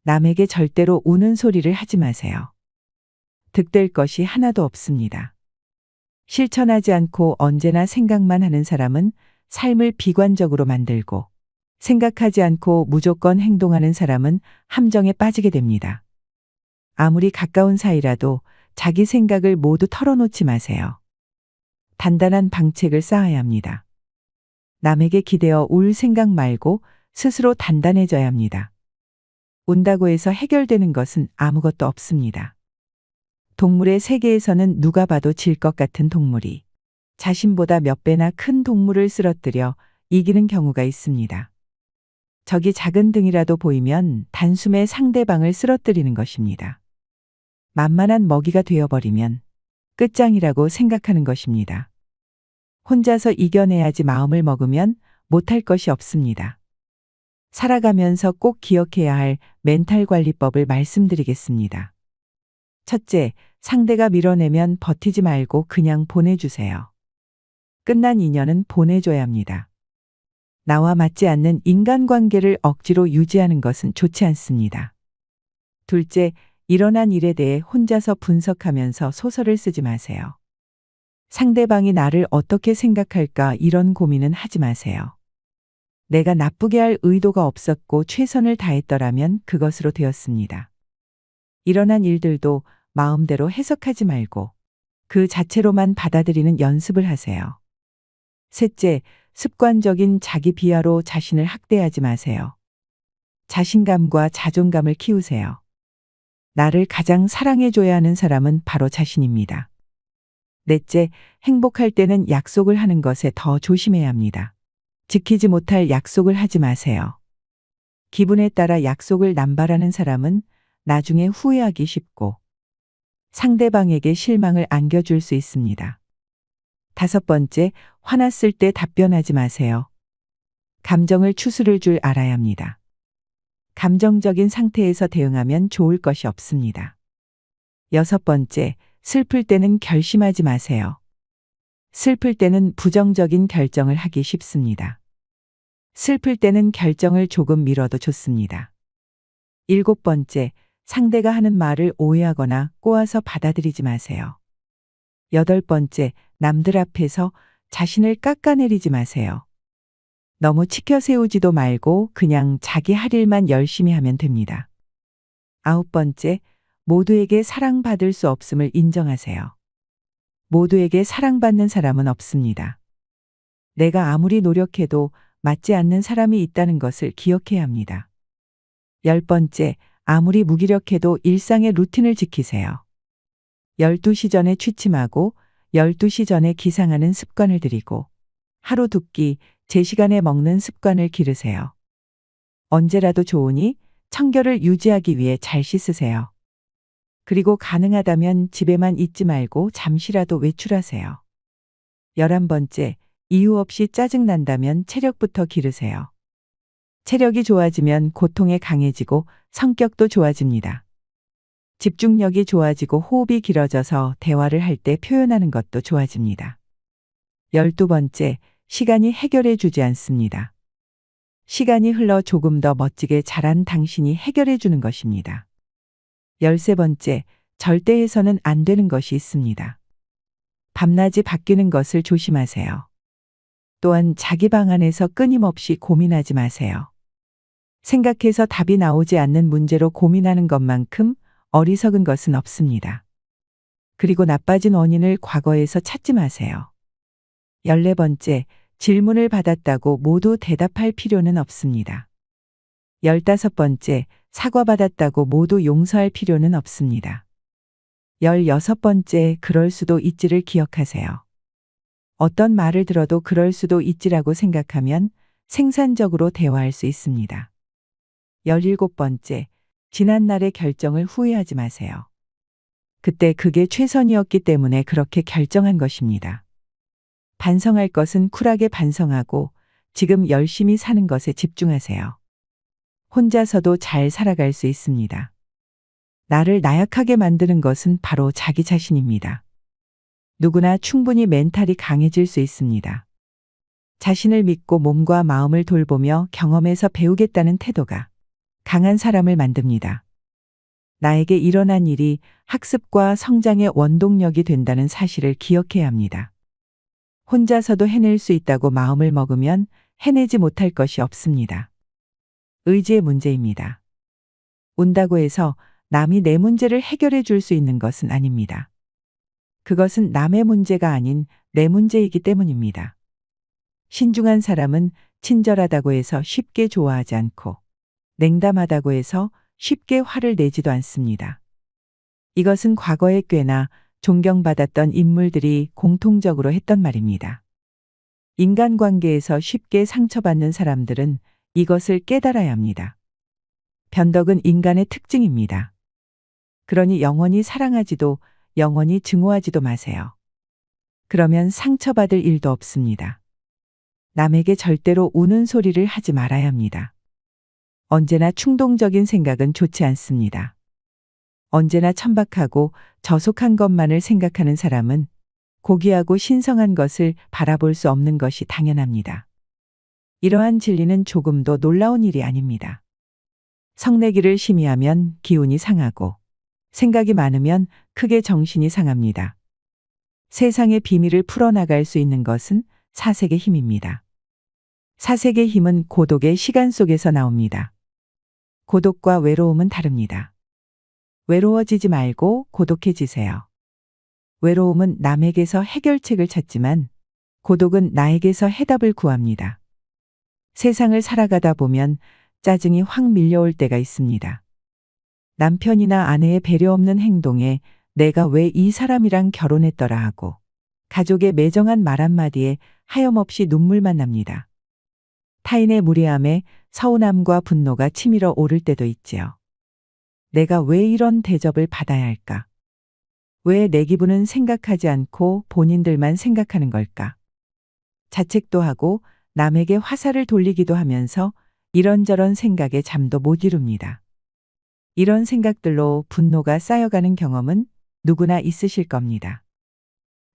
남에게 절대로 우는 소리를 하지 마세요. 득될 것이 하나도 없습니다. 실천하지 않고 언제나 생각만 하는 사람은 삶을 비관적으로 만들고, 생각하지 않고 무조건 행동하는 사람은 함정에 빠지게 됩니다. 아무리 가까운 사이라도 자기 생각을 모두 털어놓지 마세요. 단단한 방책을 쌓아야 합니다. 남에게 기대어 울 생각 말고 스스로 단단해져야 합니다. 운다고 해서 해결되는 것은 아무것도 없습니다. 동물의 세계에서는 누가 봐도 질 것 같은 동물이 자신보다 몇 배나 큰 동물을 쓰러뜨려 이기는 경우가 있습니다. 적이 작은 등이라도 보이면 단숨에 상대방을 쓰러뜨리는 것입니다. 만만한 먹이가 되어버리면 끝장이라고 생각하는 것입니다. 혼자서 이겨내야지 마음을 먹으면 못할 것이 없습니다. 살아가면서 꼭 기억해야 할 멘탈 관리법을 말씀드리겠습니다. 첫째, 상대가 밀어내면 버티지 말고 그냥 보내주세요. 끝난 인연은 보내줘야 합니다. 나와 맞지 않는 인간관계를 억지로 유지하는 것은 좋지 않습니다. 둘째, 일어난 일에 대해 혼자서 분석하면서 소설을 쓰지 마세요. 상대방이 나를 어떻게 생각할까 이런 고민은 하지 마세요. 내가 나쁘게 할 의도가 없었고 최선을 다했더라면 그것으로 되었습니다. 일어난 일들도 마음대로 해석하지 말고 그 자체로만 받아들이는 연습을 하세요. 셋째, 습관적인 자기 비하로 자신을 학대하지 마세요. 자신감과 자존감을 키우세요. 나를 가장 사랑해줘야 하는 사람은 바로 자신입니다. 넷째, 행복할 때는 약속을 하는 것에 더 조심해야 합니다. 지키지 못할 약속을 하지 마세요. 기분에 따라 약속을 남발하는 사람은 나중에 후회하기 쉽고 상대방에게 실망을 안겨줄 수 있습니다. 다섯 번째, 화났을 때 답변하지 마세요. 감정을 추스를 줄 알아야 합니다. 감정적인 상태에서 대응하면 좋을 것이 없습니다. 여섯 번째, 슬플 때는 결심하지 마세요. 슬플 때는 부정적인 결정을 하기 쉽습니다. 슬플 때는 결정을 조금 미뤄도 좋습니다. 일곱 번째, 상대가 하는 말을 오해하거나 꼬아서 받아들이지 마세요. 여덟 번째, 남들 앞에서 자신을 깎아내리지 마세요. 너무 치켜 세우지도 말고 그냥 자기 할 일만 열심히 하면 됩니다. 아홉 번째, 모두에게 사랑받을 수 없음을 인정하세요. 모두에게 사랑받는 사람은 없습니다. 내가 아무리 노력해도 맞지 않는 사람이 있다는 것을 기억해야 합니다. 열 번째, 아무리 무기력해도 일상의 루틴을 지키세요. 12시 전에 취침하고 12시 전에 기상하는 습관을 들이고 하루 두 끼 제 시간에 먹는 습관을 기르세요. 언제라도 좋으니 청결을 유지하기 위해 잘 씻으세요. 그리고 가능하다면 집에만 있지 말고 잠시라도 외출하세요. 11번째, 이유 없이 짜증난다면 체력부터 기르세요. 체력이 좋아지면 고통에 강해지고 성격도 좋아집니다. 집중력이 좋아지고 호흡이 길어져서 대화를 할 때 표현하는 것도 좋아집니다. 12번째, 시간이 해결해 주지 않습니다. 시간이 흘러 조금 더 멋지게 자란 당신이 해결해 주는 것입니다. 13번째, 절대 해서는 안 되는 것이 있습니다. 밤낮이 바뀌는 것을 조심하세요. 또한 자기 방안에서 끊임없이 고민하지 마세요. 생각해서 답이 나오지 않는 문제로 고민하는 것만큼 어리석은 것은 없습니다. 그리고 나빠진 원인을 과거에서 찾지 마세요. 14번째, 질문을 받았다고 모두 대답할 필요는 없습니다. 15번째, 사과받았다고 모두 용서할 필요는 없습니다. 16번째, 그럴 수도 있지를 기억하세요. 어떤 말을 들어도 그럴 수도 있지라고 생각하면 생산적으로 대화할 수 있습니다. 17번째, 지난날의 결정을 후회하지 마세요. 그때 그게 최선이었기 때문에 그렇게 결정한 것입니다. 반성할 것은 쿨하게 반성하고 지금 열심히 사는 것에 집중하세요. 혼자서도 잘 살아갈 수 있습니다. 나를 나약하게 만드는 것은 바로 자기 자신입니다. 누구나 충분히 멘탈이 강해질 수 있습니다. 자신을 믿고 몸과 마음을 돌보며 경험에서 배우겠다는 태도가 강한 사람을 만듭니다. 나에게 일어난 일이 학습과 성장의 원동력이 된다는 사실을 기억해야 합니다. 혼자서도 해낼 수 있다고 마음을 먹으면 해내지 못할 것이 없습니다. 의지의 문제입니다. 운다고 해서 남이 내 문제를 해결해 줄 수 있는 것은 아닙니다. 그것은 남의 문제가 아닌 내 문제이기 때문입니다. 신중한 사람은 친절하다고 해서 쉽게 좋아하지 않고 냉담하다고 해서 쉽게 화를 내지도 않습니다. 이것은 과거에 꽤나 존경받았던 인물들이 공통적으로 했던 말입니다. 인간관계에서 쉽게 상처받는 사람들은 이것을 깨달아야 합니다. 변덕은 인간의 특징입니다. 그러니 영원히 사랑하지도 영원히 증오하지도 마세요. 그러면 상처받을 일도 없습니다. 남에게 절대로 우는 소리를 하지 말아야 합니다. 언제나 충동적인 생각은 좋지 않습니다. 언제나 천박하고 저속한 것만을 생각하는 사람은 고귀하고 신성한 것을 바라볼 수 없는 것이 당연합니다. 이러한 진리는 조금도 놀라운 일이 아닙니다. 성내기를 심히 하면 기운이 상하고 생각이 많으면 크게 정신이 상합니다. 세상의 비밀을 풀어나갈 수 있는 것은 사색의 힘입니다. 사색의 힘은 고독의 시간 속에서 나옵니다. 고독과 외로움은 다릅니다. 외로워지지 말고 고독해지세요. 외로움은 남에게서 해결책을 찾지만 고독은 나에게서 해답을 구합니다. 세상을 살아가다 보면 짜증이 확 밀려올 때가 있습니다. 남편이나 아내의 배려 없는 행동에 내가 왜 이 사람이랑 결혼했더라 하고 가족의 매정한 말 한마디에 하염없이 눈물만 납니다. 타인의 무례함에 서운함과 분노가 치밀어 오를 때도 있지요. 내가 왜 이런 대접을 받아야 할까? 왜 내 기분은 생각하지 않고 본인들만 생각하는 걸까? 자책도 하고 남에게 화살을 돌리기도 하면서 이런저런 생각에 잠도 못 이룹니다. 이런 생각들로 분노가 쌓여가는 경험은 누구나 있으실 겁니다.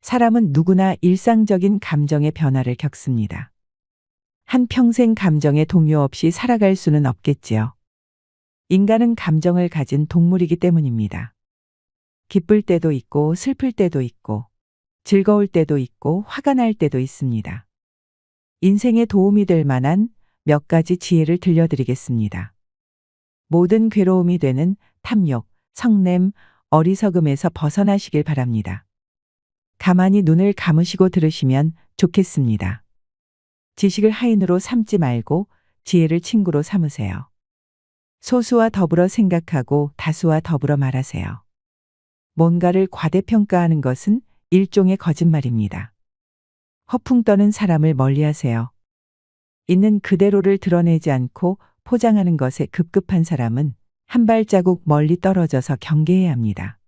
사람은 누구나 일상적인 감정의 변화를 겪습니다. 한평생 감정에 동요 없이 살아갈 수는 없겠지요. 인간은 감정을 가진 동물이기 때문입니다. 기쁠 때도 있고 슬플 때도 있고 즐거울 때도 있고 화가 날 때도 있습니다. 인생에 도움이 될 만한 몇 가지 지혜를 들려드리겠습니다. 모든 괴로움이 되는 탐욕, 성냄, 어리석음에서 벗어나시길 바랍니다. 가만히 눈을 감으시고 들으시면 좋겠습니다. 지식을 하인으로 삼지 말고 지혜를 친구로 삼으세요. 소수와 더불어 생각하고 다수와 더불어 말하세요. 뭔가를 과대평가하는 것은 일종의 거짓말입니다. 허풍 떠는 사람을 멀리하세요. 있는 그대로를 드러내지 않고 포장하는 것에 급급한 사람은 한 발자국 멀리 떨어져서 경계해야 합니다.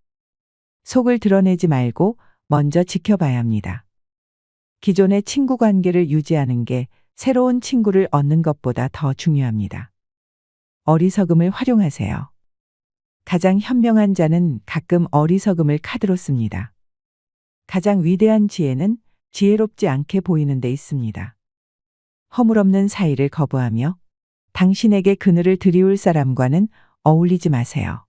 속을 드러내지 말고 먼저 지켜봐야 합니다. 기존의 친구 관계를 유지하는 게 새로운 친구를 얻는 것보다 더 중요합니다. 어리석음을 활용하세요. 가장 현명한 자는 가끔 어리석음을 카드로 씁니다. 가장 위대한 지혜는 지혜롭지 않게 보이는 데 있습니다. 허물없는 사이를 거부하며 당신에게 그늘을 드리울 사람과는 어울리지 마세요.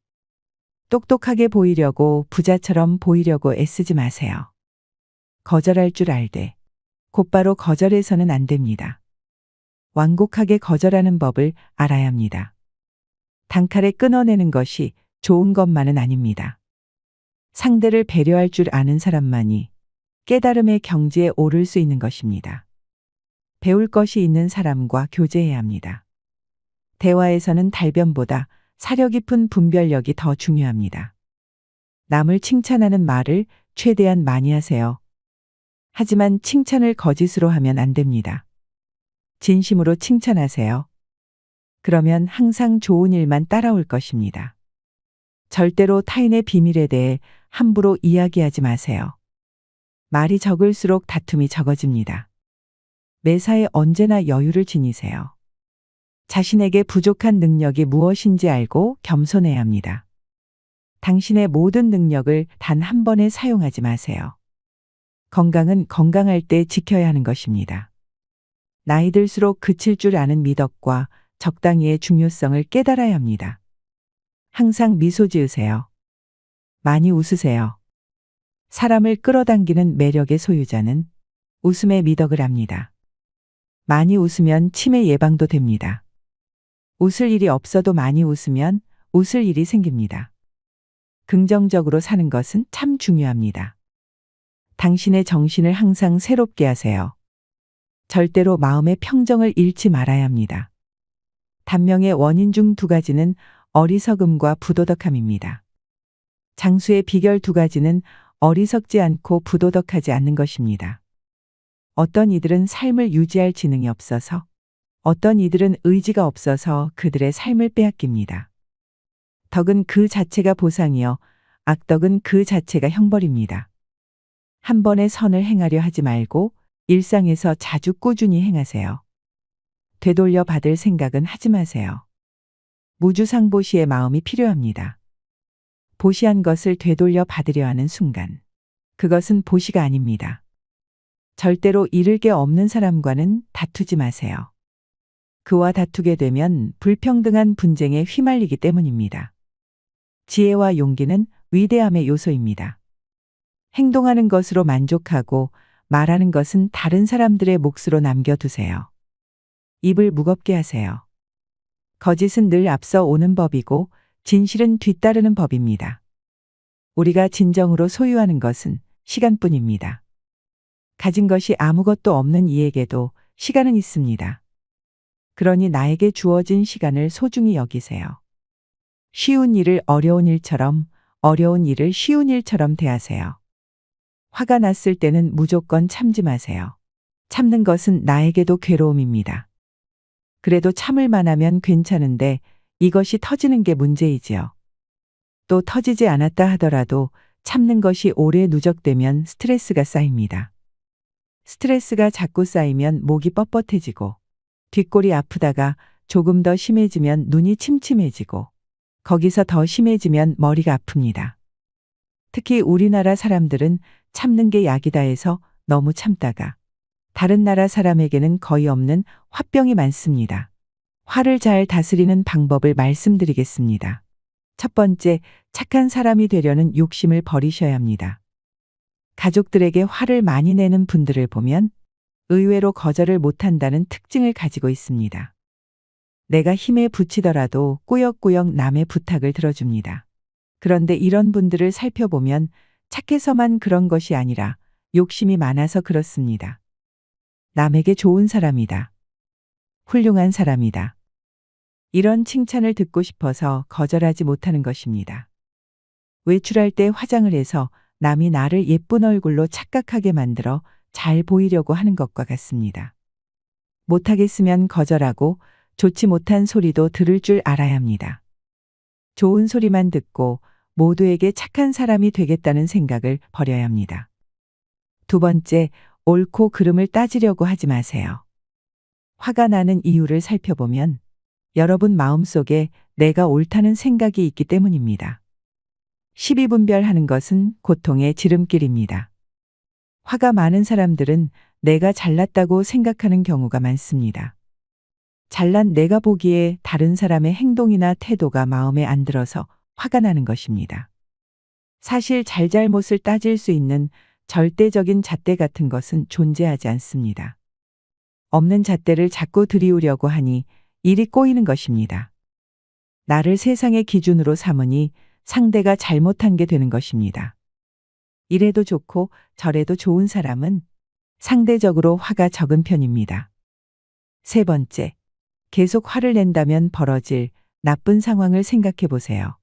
똑똑하게 보이려고 부자처럼 보이려고 애쓰지 마세요. 거절할 줄 알되 곧바로 거절해서는 안 됩니다. 완곡하게 거절하는 법을 알아야 합니다. 단칼에 끊어내는 것이 좋은 것만은 아닙니다. 상대를 배려할 줄 아는 사람만이 깨달음의 경지에 오를 수 있는 것입니다. 배울 것이 있는 사람과 교제해야 합니다. 대화에서는 달변보다 사려 깊은 분별력이 더 중요합니다. 남을 칭찬하는 말을 최대한 많이 하세요. 하지만 칭찬을 거짓으로 하면 안 됩니다. 진심으로 칭찬하세요. 그러면 항상 좋은 일만 따라올 것입니다. 절대로 타인의 비밀에 대해 함부로 이야기하지 마세요. 말이 적을수록 다툼이 적어집니다. 매사에 언제나 여유를 지니세요. 자신에게 부족한 능력이 무엇인지 알고 겸손해야 합니다. 당신의 모든 능력을 단 한 번에 사용하지 마세요. 건강은 건강할 때 지켜야 하는 것입니다. 나이 들수록 그칠 줄 아는 미덕과 적당히의 중요성을 깨달아야 합니다. 항상 미소 지으세요. 많이 웃으세요. 사람을 끌어당기는 매력의 소유자는 웃음의 미덕을 압니다. 많이 웃으면 치매 예방도 됩니다. 웃을 일이 없어도 많이 웃으면 웃을 일이 생깁니다. 긍정적으로 사는 것은 참 중요합니다. 당신의 정신을 항상 새롭게 하세요. 절대로 마음의 평정을 잃지 말아야 합니다. 단명의 원인 중 2가지는 어리석음과 부도덕함입니다. 장수의 비결 2가지는 어리석지 않고 부도덕하지 않는 것입니다. 어떤 이들은 삶을 유지할 지능이 없어서, 어떤 이들은 의지가 없어서 그들의 삶을 빼앗깁니다. 덕은 그 자체가 보상이요, 악덕은 그 자체가 형벌입니다. 한 번의 선을 행하려 하지 말고 일상에서 자주 꾸준히 행하세요. 되돌려 받을 생각은 하지 마세요. 무주상보시의 마음이 필요합니다. 보시한 것을 되돌려 받으려 하는 순간, 그것은 보시가 아닙니다. 절대로 잃을 게 없는 사람과는 다투지 마세요. 그와 다투게 되면 불평등한 분쟁에 휘말리기 때문입니다. 지혜와 용기는 위대함의 요소입니다. 행동하는 것으로 만족하고 말하는 것은 다른 사람들의 몫으로 남겨두세요. 입을 무겁게 하세요. 거짓은 늘 앞서 오는 법이고 진실은 뒤따르는 법입니다. 우리가 진정으로 소유하는 것은 시간뿐입니다. 가진 것이 아무것도 없는 이에게도 시간은 있습니다. 그러니 나에게 주어진 시간을 소중히 여기세요. 쉬운 일을 어려운 일처럼, 어려운 일을 쉬운 일처럼 대하세요. 화가 났을 때는 무조건 참지 마세요. 참는 것은 나에게도 괴로움입니다. 그래도 참을 만하면 괜찮은데 이것이 터지는 게 문제이지요. 또 터지지 않았다 하더라도 참는 것이 오래 누적되면 스트레스가 쌓입니다. 스트레스가 자꾸 쌓이면 목이 뻣뻣해지고 뒷골이 아프다가 조금 더 심해지면 눈이 침침해지고 거기서 더 심해지면 머리가 아픕니다. 특히 우리나라 사람들은 참는 게 약이다 해서 너무 참다가 다른 나라 사람에게는 거의 없는 화병이 많습니다. 화를 잘 다스리는 방법을 말씀드리겠습니다. 첫 번째, 착한 사람이 되려는 욕심을 버리셔야 합니다. 가족들에게 화를 많이 내는 분들을 보면 의외로 거절을 못한다는 특징을 가지고 있습니다. 내가 힘에 부치더라도 꾸역꾸역 남의 부탁을 들어줍니다. 그런데 이런 분들을 살펴보면 착해서만 그런 것이 아니라 욕심이 많아서 그렇습니다. 남에게 좋은 사람이다. 훌륭한 사람이다. 이런 칭찬을 듣고 싶어서 거절하지 못하는 것입니다. 외출할 때 화장을 해서 남이 나를 예쁜 얼굴로 착각하게 만들어 잘 보이려고 하는 것과 같습니다. 못하겠으면 거절하고 좋지 못한 소리도 들을 줄 알아야 합니다. 좋은 소리만 듣고 모두에게 착한 사람이 되겠다는 생각을 버려야 합니다. 2번째, 옳고 그름을 따지려고 하지 마세요. 화가 나는 이유를 살펴보면 여러분 마음속에 내가 옳다는 생각이 있기 때문입니다. 시비분별하는 것은 고통의 지름길입니다. 화가 많은 사람들은 내가 잘났다고 생각하는 경우가 많습니다. 잘난 내가 보기에 다른 사람의 행동이나 태도가 마음에 안 들어서 화가 나는 것입니다. 사실 잘잘못을 따질 수 있는 절대적인 잣대 같은 것은 존재하지 않습니다. 없는 잣대를 자꾸 들이우려고 하니 일이 꼬이는 것입니다. 나를 세상의 기준으로 삼으니 상대가 잘못한 게 되는 것입니다. 이래도 좋고 저래도 좋은 사람은 상대적으로 화가 적은 편입니다. 3번째, 계속 화를 낸다면 벌어질 나쁜 상황을 생각해 보세요.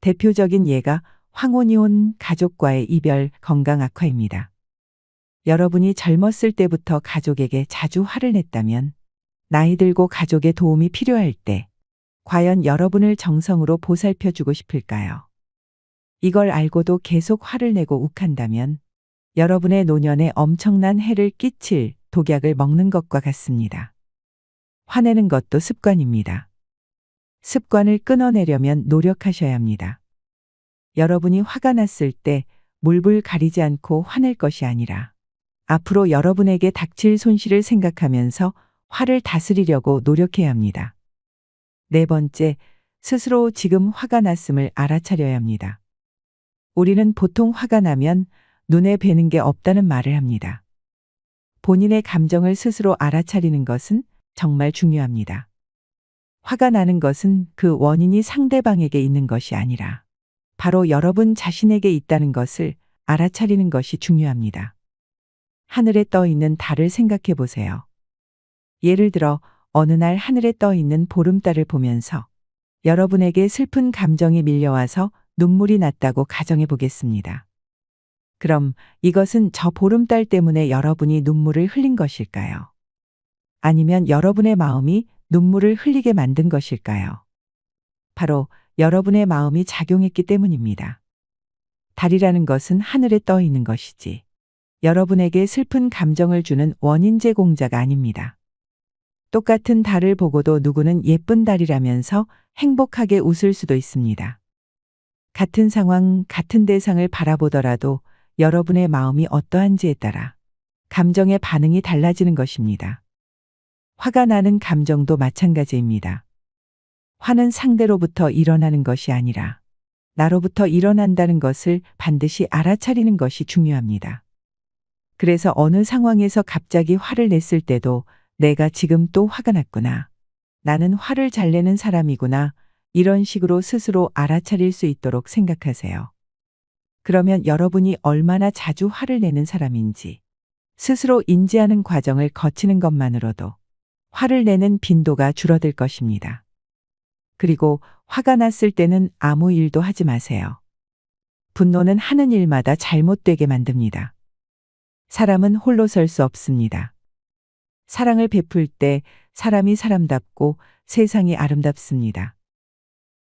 대표적인 예가 황혼이 온 가족과의 이별, 건강 악화입니다. 여러분이 젊었을 때부터 가족에게 자주 화를 냈다면 나이 들고 가족의 도움이 필요할 때 과연 여러분을 정성으로 보살펴 주고 싶을까요? 이걸 알고도 계속 화를 내고 욱한다면 여러분의 노년에 엄청난 해를 끼칠 독약을 먹는 것과 같습니다. 화내는 것도 습관입니다. 습관을 끊어내려면 노력하셔야 합니다. 여러분이 화가 났을 때 물불 가리지 않고 화낼 것이 아니라 앞으로 여러분에게 닥칠 손실을 생각하면서 화를 다스리려고 노력해야 합니다. 네 번째, 스스로 지금 화가 났음을 알아차려야 합니다. 우리는 보통 화가 나면 눈에 뵈는 게 없다는 말을 합니다. 본인의 감정을 스스로 알아차리는 것은 정말 중요합니다. 화가 나는 것은 그 원인이 상대방에게 있는 것이 아니라 바로 여러분 자신에게 있다는 것을 알아차리는 것이 중요합니다. 하늘에 떠 있는 달을 생각해 보세요. 예를 들어 어느 날 하늘에 떠 있는 보름달을 보면서 여러분에게 슬픈 감정이 밀려와서 눈물이 났다고 가정해 보겠습니다. 그럼 이것은 저 보름달 때문에 여러분이 눈물을 흘린 것일까요? 아니면 여러분의 마음이 눈물을 흘리게 만든 것일까요? 바로 여러분의 마음이 작용했기 때문입니다. 달이라는 것은 하늘에 떠 있는 것이지 여러분에게 슬픈 감정을 주는 원인 제공자가 아닙니다. 똑같은 달을 보고도 누구는 예쁜 달이라면서 행복하게 웃을 수도 있습니다. 같은 상황, 같은 대상을 바라보더라도 여러분의 마음이 어떠한지에 따라 감정의 반응이 달라지는 것입니다. 화가 나는 감정도 마찬가지입니다. 화는 상대로부터 일어나는 것이 아니라 나로부터 일어난다는 것을 반드시 알아차리는 것이 중요합니다. 그래서 어느 상황에서 갑자기 화를 냈을 때도 내가 지금 또 화가 났구나. 나는 화를 잘 내는 사람이구나. 이런 식으로 스스로 알아차릴 수 있도록 생각하세요. 그러면 여러분이 얼마나 자주 화를 내는 사람인지 스스로 인지하는 과정을 거치는 것만으로도 화를 내는 빈도가 줄어들 것입니다. 그리고 화가 났을 때는 아무 일도 하지 마세요. 분노는 하는 일마다 잘못되게 만듭니다. 사람은 홀로 설 수 없습니다. 사랑을 베풀 때 사람이 사람답고 세상이 아름답습니다.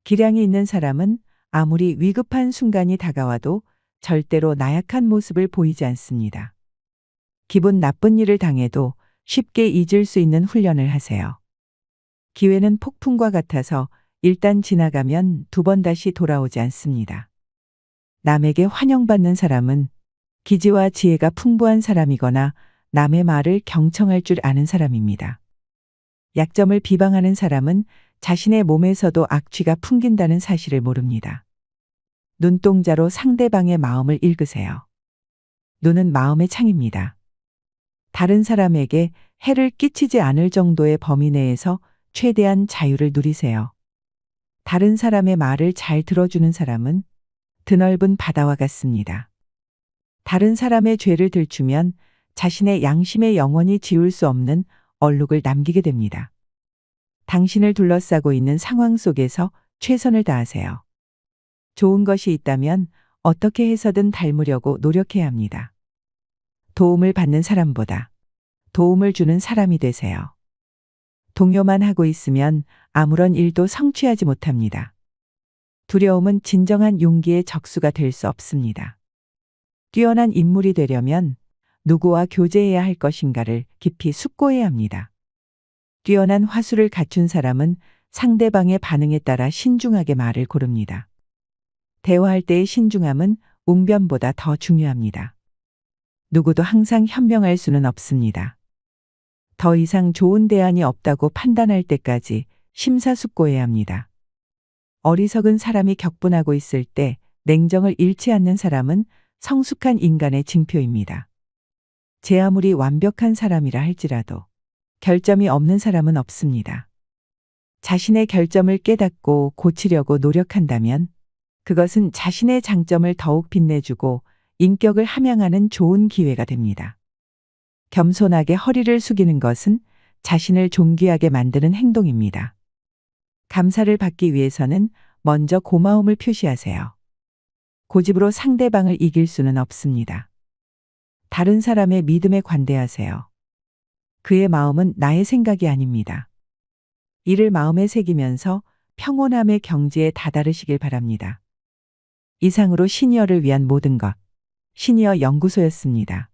기량이 있는 사람은 아무리 위급한 순간이 다가와도 절대로 나약한 모습을 보이지 않습니다. 기분 나쁜 일을 당해도 쉽게 잊을 수 있는 훈련을 하세요. 기회는 폭풍과 같아서 일단 지나가면 두 번 다시 돌아오지 않습니다. 남에게 환영받는 사람은 기지와 지혜가 풍부한 사람이거나 남의 말을 경청할 줄 아는 사람입니다. 약점을 비방하는 사람은 자신의 몸에서도 악취가 풍긴다는 사실을 모릅니다. 눈동자로 상대방의 마음을 읽으세요. 눈은 마음의 창입니다. 다른 사람에게 해를 끼치지 않을 정도의 범위 내에서 최대한 자유를 누리세요. 다른 사람의 말을 잘 들어주는 사람은 드넓은 바다와 같습니다. 다른 사람의 죄를 들추면 자신의 양심에 영원히 지울 수 없는 얼룩을 남기게 됩니다. 당신을 둘러싸고 있는 상황 속에서 최선을 다하세요. 좋은 것이 있다면 어떻게 해서든 닮으려고 노력해야 합니다. 도움을 받는 사람보다 도움을 주는 사람이 되세요. 동요만 하고 있으면 아무런 일도 성취하지 못합니다. 두려움은 진정한 용기의 적수가 될 수 없습니다. 뛰어난 인물이 되려면 누구와 교제해야 할 것인가를 깊이 숙고해야 합니다. 뛰어난 화술을 갖춘 사람은 상대방의 반응에 따라 신중하게 말을 고릅니다. 대화할 때의 신중함은 웅변보다 더 중요합니다. 누구도 항상 현명할 수는 없습니다. 더 이상 좋은 대안이 없다고 판단할 때까지 심사숙고해야 합니다. 어리석은 사람이 격분하고 있을 때 냉정을 잃지 않는 사람은 성숙한 인간의 징표입니다. 제 아무리 완벽한 사람이라 할지라도 결점이 없는 사람은 없습니다. 자신의 결점을 깨닫고 고치려고 노력한다면 그것은 자신의 장점을 더욱 빛내주고 인격을 함양하는 좋은 기회가 됩니다. 겸손하게 허리를 숙이는 것은 자신을 존귀하게 만드는 행동입니다. 감사를 받기 위해서는 먼저 고마움을 표시하세요. 고집으로 상대방을 이길 수는 없습니다. 다른 사람의 믿음에 관대하세요. 그의 마음은 나의 생각이 아닙니다. 이를 마음에 새기면서 평온함의 경지에 다다르시길 바랍니다. 이상으로 시니어를 위한 모든 것, 시니어 연구소였습니다.